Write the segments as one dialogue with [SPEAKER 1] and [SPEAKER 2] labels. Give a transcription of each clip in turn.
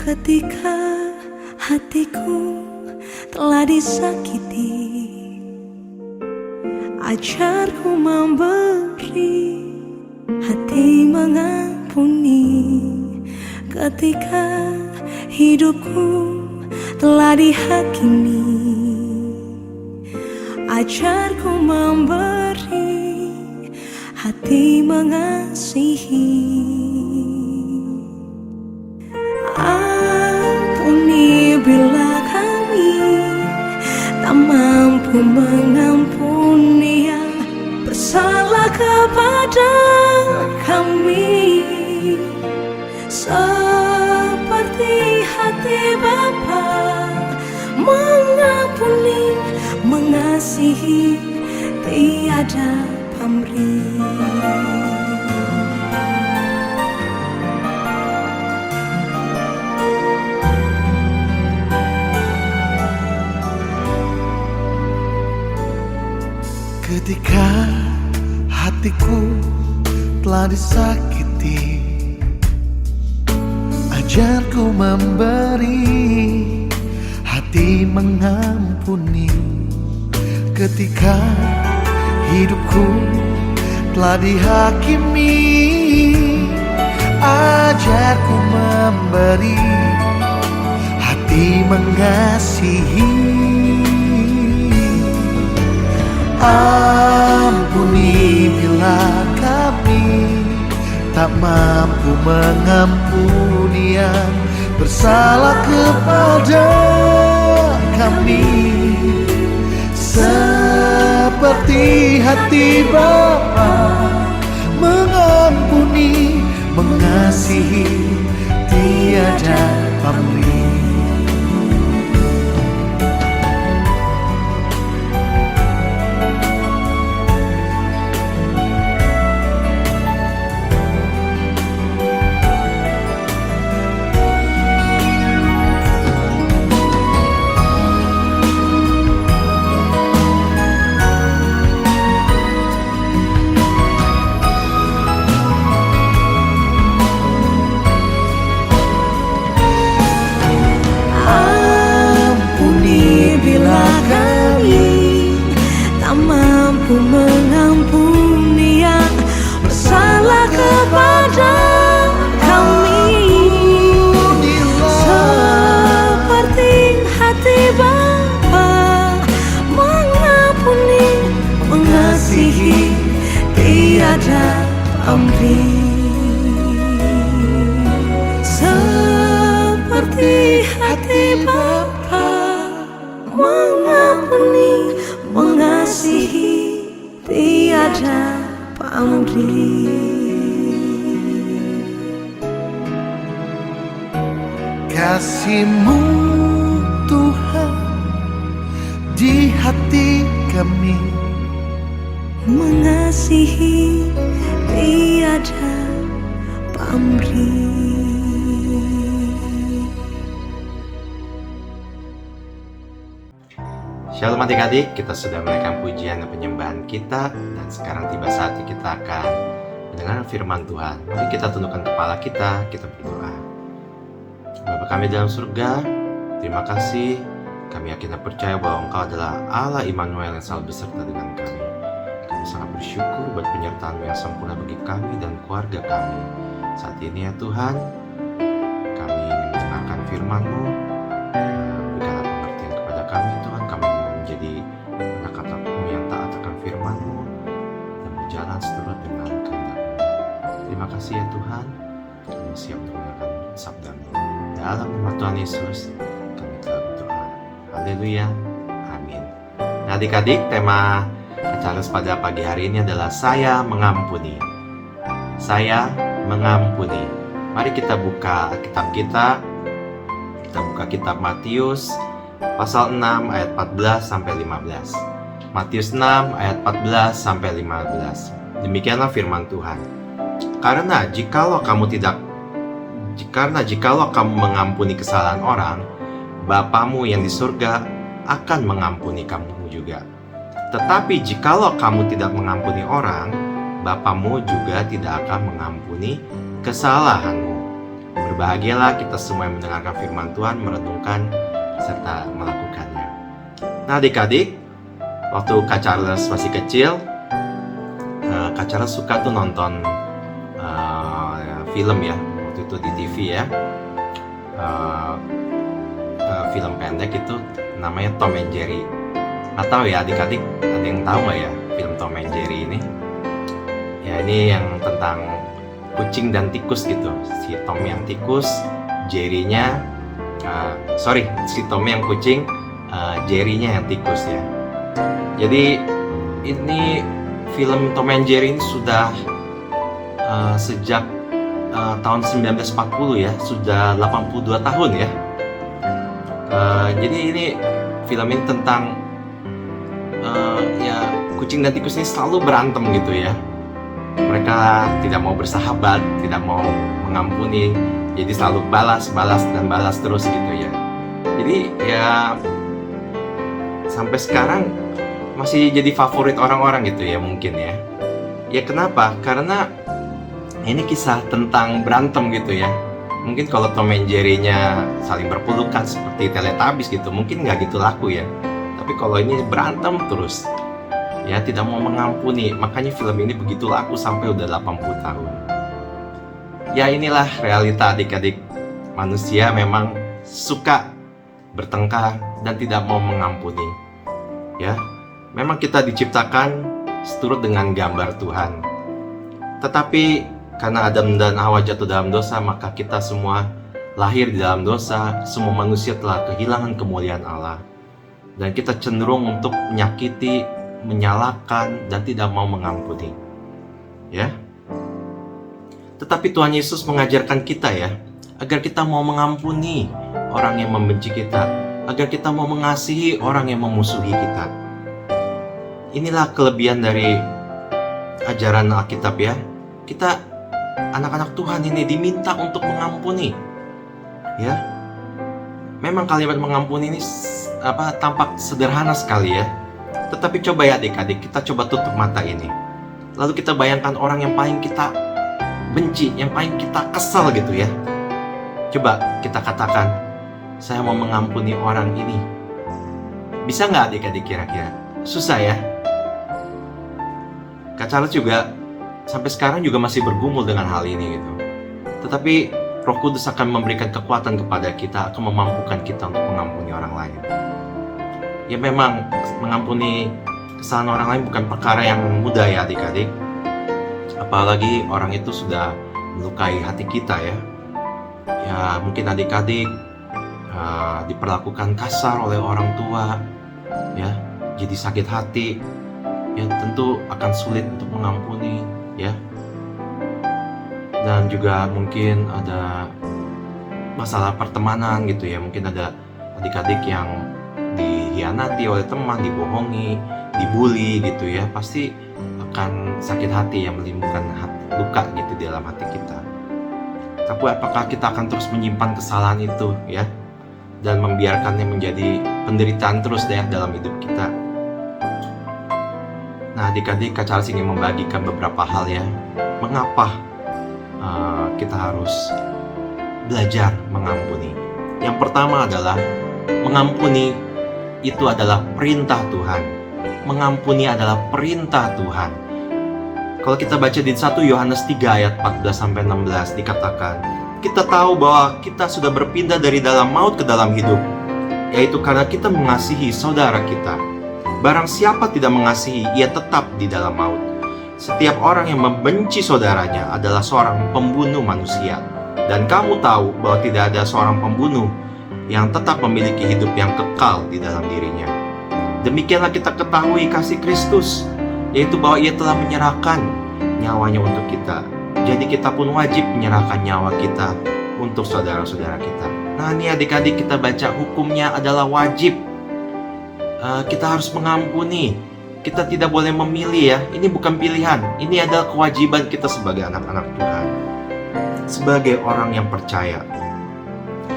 [SPEAKER 1] Ketika hatiku telah disakiti, ajarku memberi, hati mengampuni. Ketika hidupku telah dihakimi, ajarku memberi, hati mengasihi. Ampuni bila kami tak mampu mengampuni yang bersalah kepada kami, seperti hati Bapa mengampuni, mengasihi, tiada pamrih.
[SPEAKER 2] Ketika hatiku telah disakiti, ajarku memberi, hati mengampuni. Ketika hidupku telah dihakimi, ajarku memberi, hati mengasihi. Ampuni bila kami tak mampu mengampuni yang bersalah kepada kami, seperti hati Bapa mengampuni, mengasihi, tiada pamrih.
[SPEAKER 1] Mengampuni yang bersalah kepada kami, seperti hati Bapa mengampuni, mengasihi, tiada pamrih. Seperti hati Bapa mengampuni, mengasihi, tiada pamrih.
[SPEAKER 2] Kasih-Mu Tuhan di hati kami,
[SPEAKER 1] mengasihi, tiada pamrih.
[SPEAKER 3] Shalom adik-adik, kita sudah menaikkan pujian dan penyembahan kita, dan sekarang tiba saatnya kita akan mendengar firman Tuhan. Mari kita tundukkan kepala kita berdoa. Bapa kami dalam surga, terima kasih. Kami yakin dan percaya bahwa Engkau adalah Allah Immanuel yang selalu beserta dengan kami. Kami sangat bersyukur buat penyertaan-Mu yang sempurna bagi kami dan keluarga kami. Saat ini ya Tuhan, kami ingin mendengarkan firman-Mu. Berikanlah pengertian kepada kami Tuhan. Kami menjadi anak-anak-Mu yang taat akan firman-Mu dan berjalan seturut dengan kehendak-Mu. Terima kasih ya Tuhan, kami siap mendengarkan sabda-Mu. Dalam nama Tuhan Yesus kami telah berdoa. Haleluya, amin. Nah adik-adik, tema acara pada pagi hari ini adalah Saya Mengampuni. Saya mengampuni. Mari kita buka kitab kita. Kita buka kitab Matius pasal 6 ayat 14 sampai 15. Matius 6 ayat 14 sampai 15. Demikianlah firman Tuhan. Karena jikalau kamu tidak Karena jikalau kamu mengampuni kesalahan orang, Bapamu yang di surga akan mengampuni kamu juga. Tetapi jikalau kamu tidak mengampuni orang, Bapamu juga tidak akan mengampuni kesalahanmu. Berbahagialah kita semua yang mendengarkan firman Tuhan, merenungkan, serta melakukannya. Nah adik-adik, waktu Kak Charles masih kecil, Kak Charles suka tuh nonton film ya, waktu itu di TV ya, film pendek itu namanya Tom and Jerry. Nggak tahu ya adik-adik, ada yang tahu nggak ya film Tom and Jerry ini? Ya ini yang tentang kucing dan tikus gitu. Si Tom yang tikus, Jerry-nya, si Tom yang kucing, Jerry-nya yang tikus ya. Jadi ini film Tom and Jerry ini sudah sejak tahun 1940 ya, sudah 82 tahun ya. Jadi ini film ini tentang ya kucing dan tikus ini selalu berantem gitu ya. Mereka tidak mau bersahabat, tidak mau mengampuni, jadi selalu balas dan balas terus gitu ya. Jadi ya sampai sekarang masih jadi favorit orang-orang gitu ya mungkin ya. Ya kenapa? Karena ini kisah tentang berantem gitu ya. Mungkin kalau Tom and Jerry-nya saling berpelukan seperti Teletubbies gitu, mungkin nggak gitu laku ya. Tapi kalau ini berantem terus, ya tidak mau mengampuni. Makanya film ini begitu laku sampai udah 80 tahun. Ya inilah realita adik-adik. Manusia memang suka bertengkar dan tidak mau mengampuni. Ya, memang kita diciptakan seturut dengan gambar Tuhan. Tetapi karena Adam dan Hawa jatuh dalam dosa, maka kita semua lahir di dalam dosa. Semua manusia telah kehilangan kemuliaan Allah. Dan kita cenderung untuk menyakiti, menyalahkan, dan tidak mau mengampuni. Ya. Tetapi Tuhan Yesus mengajarkan kita ya, agar kita mau mengampuni orang yang membenci kita, agar kita mau mengasihi orang yang memusuhi kita. Inilah kelebihan dari ajaran Alkitab ya. Kita anak-anak Tuhan ini diminta untuk mengampuni. Ya. Memang kalimat mengampuni ini tampak sederhana sekali ya. Tetapi coba ya adik-adik, kita coba tutup mata ini. Lalu kita bayangkan orang yang paling kita benci, yang paling kita kesal gitu ya. Coba kita katakan, saya mau mengampuni orang ini. Bisa nggak adik-adik kira-kira? Susah ya. Kak Charles juga sampai sekarang juga masih bergumul dengan hal ini gitu. Tetapi Roh Kudus akan memberikan kekuatan kepada kita, akan memampukan kita untuk mengampuni orang lain. Ya memang mengampuni kesalahan orang lain bukan perkara yang mudah ya adik-adik. Apalagi orang itu sudah melukai hati kita ya. Ya mungkin adik-adik diperlakukan kasar oleh orang tua, ya jadi sakit hati, ya tentu akan sulit untuk mengampuni, ya. Dan juga mungkin ada masalah pertemanan gitu ya, mungkin ada adik-adik yang dihianati oleh teman, dibohongi, dibully gitu ya, pasti akan sakit hati yang menimbulkan luka gitu di dalam hati kita. Tapi apakah kita akan terus menyimpan kesalahan itu ya, dan membiarkannya menjadi penderitaan terus ya dalam hidup kita? Nah adik-adik, Kak Charles ingin membagikan beberapa hal ya, mengapa kita harus belajar mengampuni. Yang pertama adalah mengampuni itu adalah perintah Tuhan. Mengampuni adalah perintah Tuhan. Kalau kita baca di 1 Yohanes 3 ayat 14-16 dikatakan, kita tahu bahwa kita sudah berpindah dari dalam maut ke dalam hidup, yaitu karena kita mengasihi saudara kita. Barang siapa tidak mengasihi, ia tetap di dalam maut. Setiap orang yang membenci saudaranya adalah seorang pembunuh manusia. Dan kamu tahu bahwa tidak ada seorang pembunuh yang tetap memiliki hidup yang kekal di dalam dirinya. Demikianlah kita ketahui kasih Kristus, yaitu bahwa ia telah menyerahkan nyawanya untuk kita. Jadi kita pun wajib menyerahkan nyawa kita untuk saudara-saudara kita. Nah ini adik-adik, kita baca hukumnya adalah wajib. Kita harus mengampuni. Kita tidak boleh memilih ya. Ini bukan pilihan. Ini adalah kewajiban kita sebagai anak-anak Tuhan. sebagai orang yang percaya.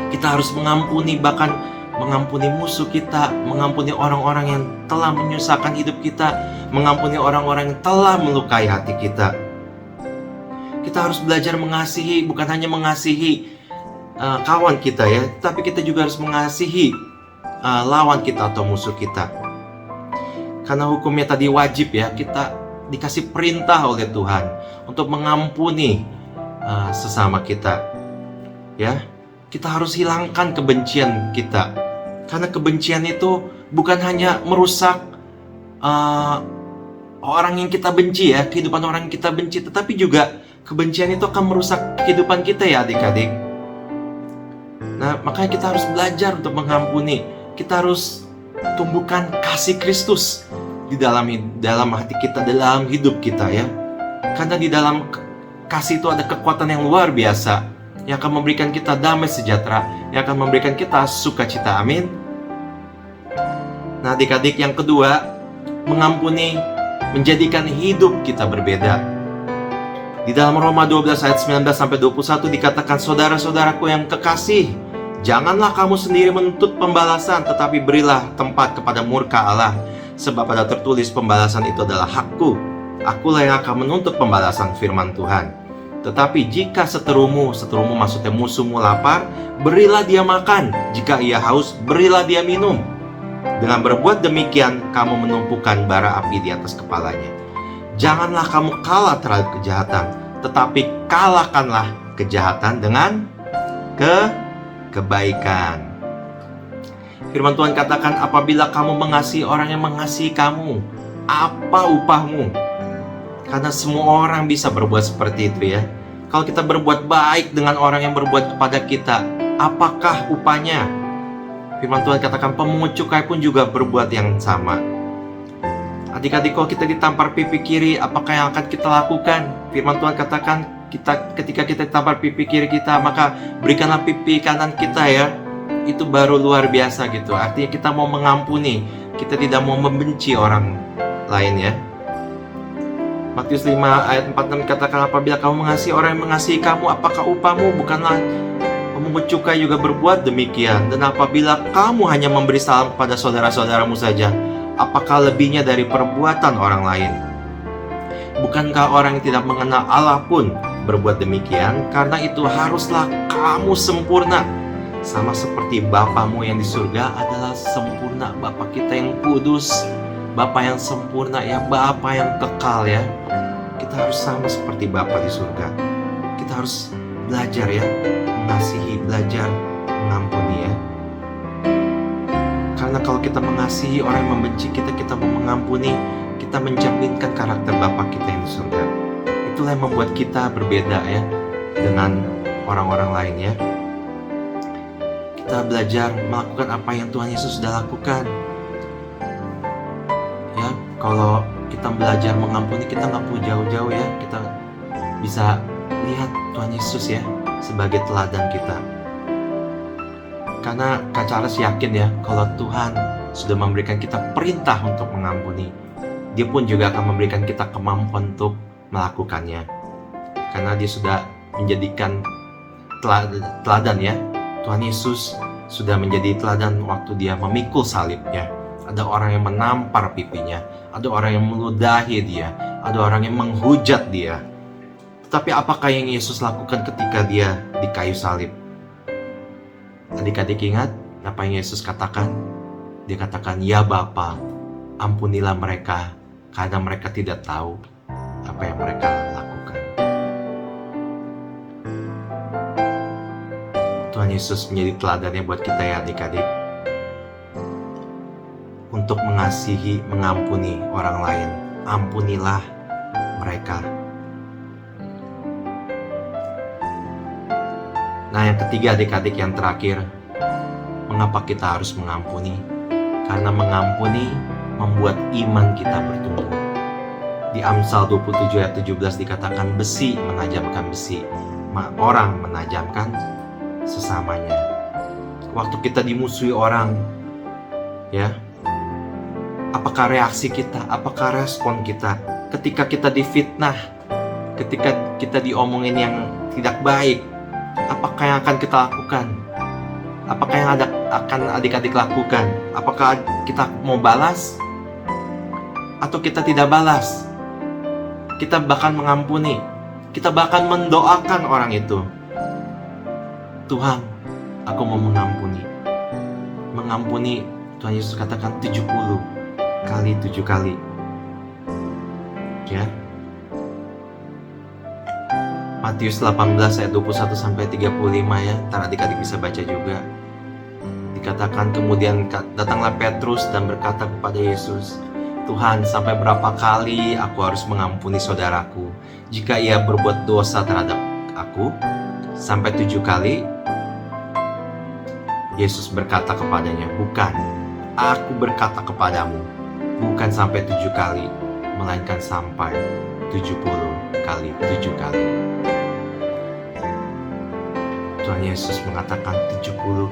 [SPEAKER 3] Kita harus mengampuni, bahkan mengampuni musuh kita, mengampuni orang-orang yang telah menyusahkan hidup kita, mengampuni orang-orang yang telah melukai hati kita. Kita harus belajar mengasihi, bukan hanya mengasihi kawan kita ya, tapi kita juga harus mengasihi lawan kita atau musuh kita. Karena hukumnya tadi wajib ya, kita dikasih perintah oleh Tuhan untuk mengampuni sesama kita. Ya, kita harus hilangkan kebencian kita. Karena kebencian itu bukan hanya merusak orang yang kita benci ya, kehidupan orang yang kita benci, tetapi juga kebencian itu akan merusak kehidupan kita ya adik-adik. Nah, makanya kita harus belajar untuk mengampuni. Kita harus tumbuhkan kasih Kristus di dalam hati kita, dalam hidup kita ya. Karena di dalam kasih itu ada kekuatan yang luar biasa yang akan memberikan kita damai sejahtera, yang akan memberikan kita sukacita. Amin. Nah, adik-adik, yang kedua, mengampuni menjadikan hidup kita berbeda. Di dalam Roma 12 ayat 19-21 dikatakan, saudara-saudaraku yang kekasih, janganlah kamu sendiri menuntut pembalasan, tetapi berilah tempat kepada murka Allah. Sebab pada tertulis, pembalasan itu adalah hakku. Akulah yang akan menuntut pembalasan, firman Tuhan. Tetapi jika seterumu maksudnya musuhmu lapar, berilah dia makan. Jika ia haus, berilah dia minum. Dengan berbuat demikian, kamu menumpukan bara api di atas kepalanya. Janganlah kamu kalah terhadap kejahatan, tetapi kalahkanlah kejahatan dengan kebaikan. Firman Tuhan katakan, apabila kamu mengasihi orang yang mengasihi kamu, apa upahmu? Karena semua orang bisa berbuat seperti itu ya. Kalau kita berbuat baik dengan orang yang berbuat kepada kita, apakah upahnya? Firman Tuhan katakan, pemungut cukai pun juga berbuat yang sama. Adik-adik, kalau kita ditampar pipi kiri, apakah yang akan kita lakukan? Firman Tuhan katakan, ketika kita ditampar pipi kiri kita, maka berikanlah pipi kanan kita ya. Itu baru luar biasa gitu. Artinya kita mau mengampuni, kita tidak mau membenci orang lain ya. Matius 5 ayat 46 katakan, apabila kamu mengasihi orang yang mengasihi kamu, apakah upahmu? Bukanlah pemungut cukai juga berbuat demikian? Dan apabila kamu hanya memberi salam kepada saudara-saudaramu saja, apakah lebihnya dari perbuatan orang lain? Bukankah orang yang tidak mengenal Allah pun berbuat demikian? Karena itu haruslah kamu sempurna, sama seperti Bapamu yang di surga adalah sempurna. Bapa kita yang kudus, Bapa yang sempurna ya, Bapa yang kekal ya. Kita harus sama seperti Bapa di surga. Kita harus belajar ya, mengasihi, belajar mengampuni ya. Karena kalau kita mengasihi orang yang membenci kita, kita mau mengampuni, kita mencerminkan karakter Bapa kita yang di surga. Itulah yang membuat kita berbeda ya dengan orang-orang lain ya. Kita belajar melakukan apa yang Tuhan Yesus sudah lakukan. Ya, kalau kita belajar mengampuni, kita nggak perlu jauh-jauh ya. Kita bisa lihat Tuhan Yesus ya sebagai teladan kita. Karena Kak Charles yakin ya, kalau Tuhan sudah memberikan kita perintah untuk mengampuni, Dia pun juga akan memberikan kita kemampuan untuk melakukannya. Karena Dia sudah menjadikan teladan ya. Tuhan Yesus sudah menjadi teladan waktu Dia memikul salibnya. Ada orang yang menampar pipinya, ada orang yang meludahi Dia, ada orang yang menghujat Dia. Tetapi apakah yang Yesus lakukan ketika Dia di kayu salib? Adik-adik ingat apa yang Yesus katakan? Dia katakan, ya Bapa, ampunilah mereka, karena mereka tidak tahu apa yang mereka lakukan. Tuhan Yesus menjadi teladannya buat kita ya adik-adik, untuk mengasihi, mengampuni orang lain. Ampunilah mereka. Nah, yang ketiga adik-adik, yang terakhir, mengapa kita harus mengampuni? Karena mengampuni membuat iman kita bertumbuh. Di Amsal 27 ayat 17 dikatakan, besi menajamkan besi, orang menajamkan sesamanya. Waktu kita dimusuhi orang, ya, apakah reaksi kita, apakah respon kita ketika kita difitnah, ketika kita diomongin yang tidak baik, apakah yang akan kita lakukan? Apakah yang akan adik-adik lakukan? Apakah kita mau balas? Atau kita tidak balas? Kita bahkan mengampuni. Kita bahkan mendoakan orang itu. Tuhan, aku mau mengampuni. Mengampuni, Tuhan Yesus katakan 70 kali 7 kali. Ya. Matius 18 ayat 21 sampai 35 ya. Ntar adik-adik bisa baca juga. Dikatakan kemudian datanglah Petrus dan berkata kepada Yesus, Tuhan, sampai berapa kali aku harus mengampuni saudaraku jika ia berbuat dosa terhadap aku? Sampai 7 kali? Yesus berkata kepadanya, bukan, aku berkata kepadamu, bukan sampai 7 kali, melainkan sampai 70 kali 7 kali. Tuhan Yesus mengatakan 70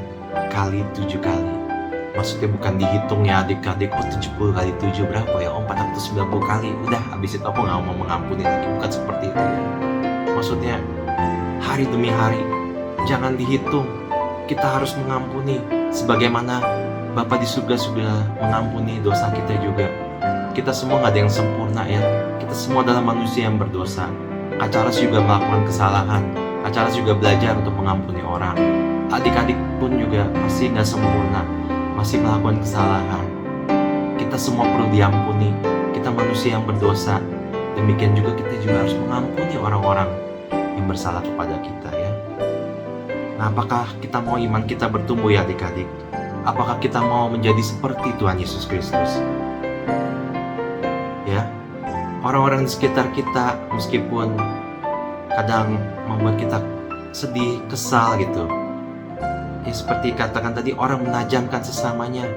[SPEAKER 3] kali 7 kali. Maksudnya bukan dihitung ya adik-adik, 70 kali 7 berapa ya? 490 kali. Udah, habis itu aku gak mau mengampuni lagi. Bukan seperti itu ya. Maksudnya hari demi hari, jangan dihitung. Kita harus mengampuni sebagaimana Bapa di surga sudah mengampuni dosa kita juga. Kita semua gak ada yang sempurna ya. Kita semua adalah manusia yang berdosa. Kak Charles juga melakukan kesalahan. Kak Charles juga belajar untuk mengampuni orang. Adik-adik pun juga pasti gak sempurna, masih melakukan kesalahan. Kita semua perlu diampuni. Kita manusia yang berdosa. Demikian juga kita juga harus mengampuni orang-orang yang bersalah kepada kita ya. Nah, apakah kita mau iman kita bertumbuh ya adik-adik? Apakah kita mau menjadi seperti Tuhan Yesus Kristus? Ya, orang-orang di sekitar kita meskipun kadang membuat kita sedih, kesal gitu. Ya seperti katakan tadi, orang menajamkan sesamanya.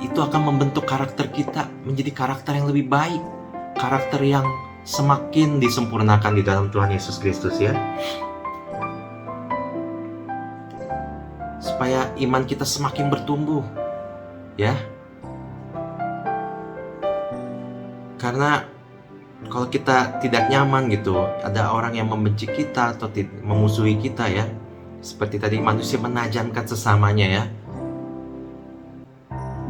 [SPEAKER 3] Itu akan membentuk karakter kita menjadi karakter yang lebih baik. Karakter yang semakin disempurnakan di dalam Tuhan Yesus Kristus ya. Supaya iman kita semakin bertumbuh. Ya. Karena kalau kita tidak nyaman gitu, ada orang yang membenci kita atau memusuhi kita ya. Seperti tadi manusia menajamkan sesamanya ya.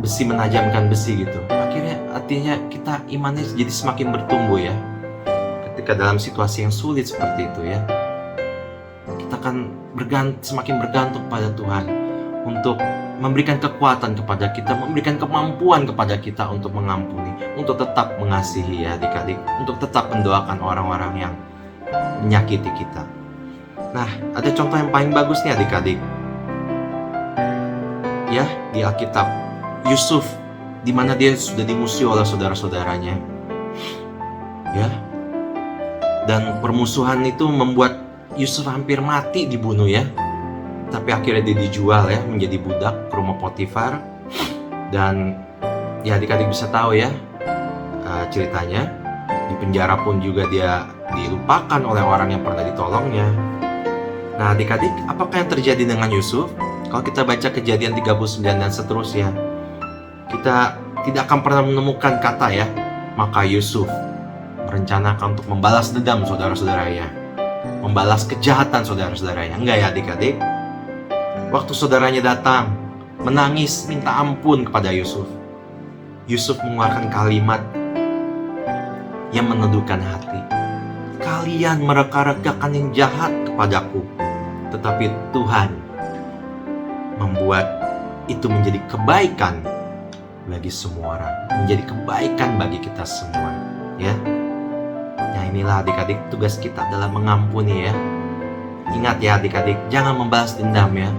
[SPEAKER 3] Besi menajamkan besi gitu. Akhirnya artinya kita imannya jadi semakin bertumbuh ya. Ketika dalam situasi yang sulit seperti itu ya. Kita akan semakin bergantung pada Tuhan untuk memberikan kekuatan kepada kita, memberikan kemampuan kepada kita untuk mengampuni, untuk tetap mengasihi ya adik-adik, untuk tetap mendoakan orang-orang yang menyakiti kita. Nah, ada contoh yang paling bagus nih adik-adik. Ya, di Alkitab, Yusuf, di mana dia sudah dimusuhi oleh saudara-saudaranya. Ya. Dan permusuhan itu membuat Yusuf hampir mati dibunuh ya. Tapi akhirnya dia dijual ya menjadi budak ke rumah Potifar. Dan ya adik-adik bisa tahu ya ceritanya. Di penjara pun juga dia dilupakan oleh orang yang pernah ditolongnya. Nah adik-adik, apakah yang terjadi dengan Yusuf? Kalau kita baca Kejadian 39 dan seterusnya, kita tidak akan pernah menemukan kata ya, maka Yusuf merencanakan untuk membalas dendam saudara-saudaranya, membalas kejahatan saudara-saudaranya. Enggak ya adik-adik. Waktu saudaranya datang, menangis minta ampun kepada Yusuf, Yusuf mengeluarkan kalimat yang meneduhkan hati. Kalian mereka-rekakan yang jahat kepadaku, tetapi Tuhan membuat itu menjadi kebaikan bagi semua orang, menjadi kebaikan bagi kita semua ya. Nah inilah adik-adik, tugas kita adalah mengampuni ya. Ingat ya adik-adik, jangan membalas dendam ya,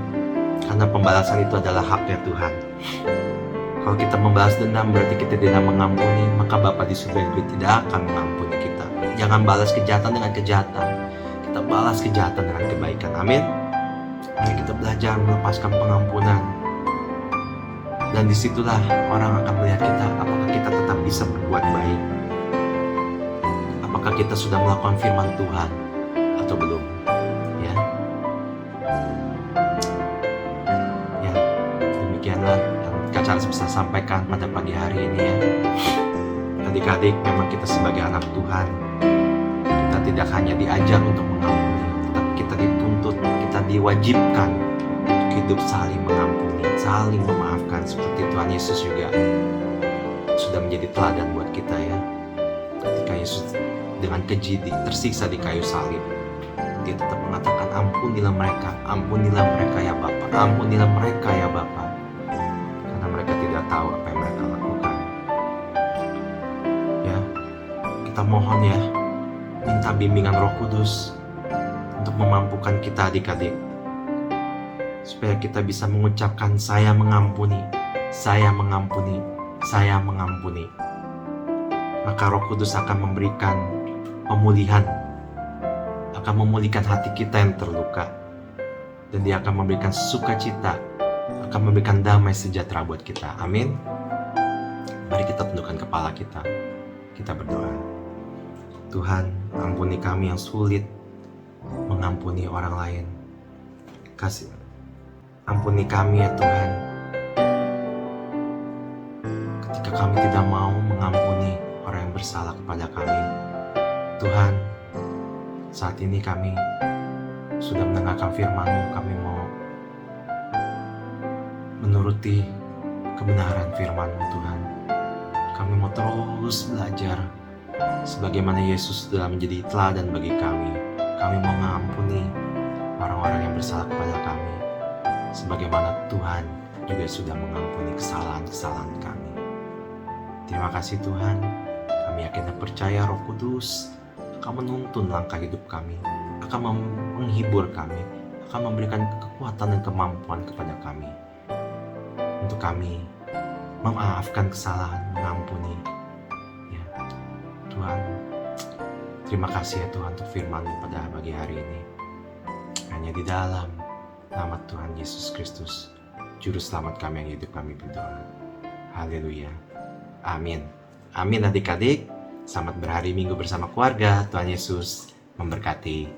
[SPEAKER 3] karena pembalasan itu adalah haknya Tuhan. Kalau kita membalas dendam berarti kita tidak mengampuni, maka Bapa di surga juga tidak akan mengampuni kita. Jangan balas kejahatan dengan kejahatan, kita balas kejahatan dengan kebaikan. Amin. Mari kita belajar melepaskan pengampunan. Dan disitulah orang akan melihat kita, apakah kita tetap bisa berbuat baik, apakah kita sudah melakukan firman Tuhan atau belum ya. Ya, demikianlah yang Kak Charles bisa sampaikan pada pagi hari ini ya. Adik-adik, memang kita sebagai anak Tuhan, kita tidak hanya diajar untuk mengampuni, dituntut, kita diwajibkan untuk hidup saling mengampuni, saling memaafkan, seperti Tuhan Yesus juga sudah menjadi teladan buat kita ya. Ketika Yesus dengan keji tersiksa di kayu salib, dia tetap mengatakan, ampunilah mereka ya Bapa, ampunilah mereka ya Bapa, karena mereka tidak tahu apa yang mereka lakukan. Ya, kita mohon ya, minta bimbingan Roh Kudus untuk memampukan kita adik-adik, supaya kita bisa mengucapkan saya mengampuni, saya mengampuni, saya mengampuni. Maka Roh Kudus akan memberikan pemulihan, akan memulihkan hati kita yang terluka, dan dia akan memberikan sukacita, akan memberikan damai sejahtera buat kita. Amin. Mari kita tundukkan kepala kita, kita berdoa. Tuhan, ampuni kami yang sulit mengampuni orang lain. Ampuni kami ya Tuhan, ketika kami tidak mau mengampuni orang yang bersalah kepada kami. Tuhan, saat ini kami sudah mendengarkan firman-Mu, kami mau menuruti kebenaran firman-Mu Tuhan. Kami mau terus belajar sebagaimana Yesus telah menjadi teladan bagi kami. Kami mau mengampuni orang-orang yang bersalah kepada kami, sebagaimana Tuhan juga sudah mengampuni kesalahan-kesalahan kami. Terima kasih Tuhan, kami yakin dan percaya Roh Kudus akan menuntun langkah hidup kami, akan menghibur kami, akan memberikan kekuatan dan kemampuan kepada kami, untuk kami memaafkan kesalahan, mengampuni. Ya, Tuhan, terima kasih ya Tuhan untuk firman-Mu pada pagi hari ini. Hanya di dalam nama Tuhan Yesus Kristus, Juru Selamat kami yang hidup, kami berdoa. Haleluya. Amin. Amin adik-adik. Selamat berhari Minggu bersama keluarga. Tuhan Yesus memberkati.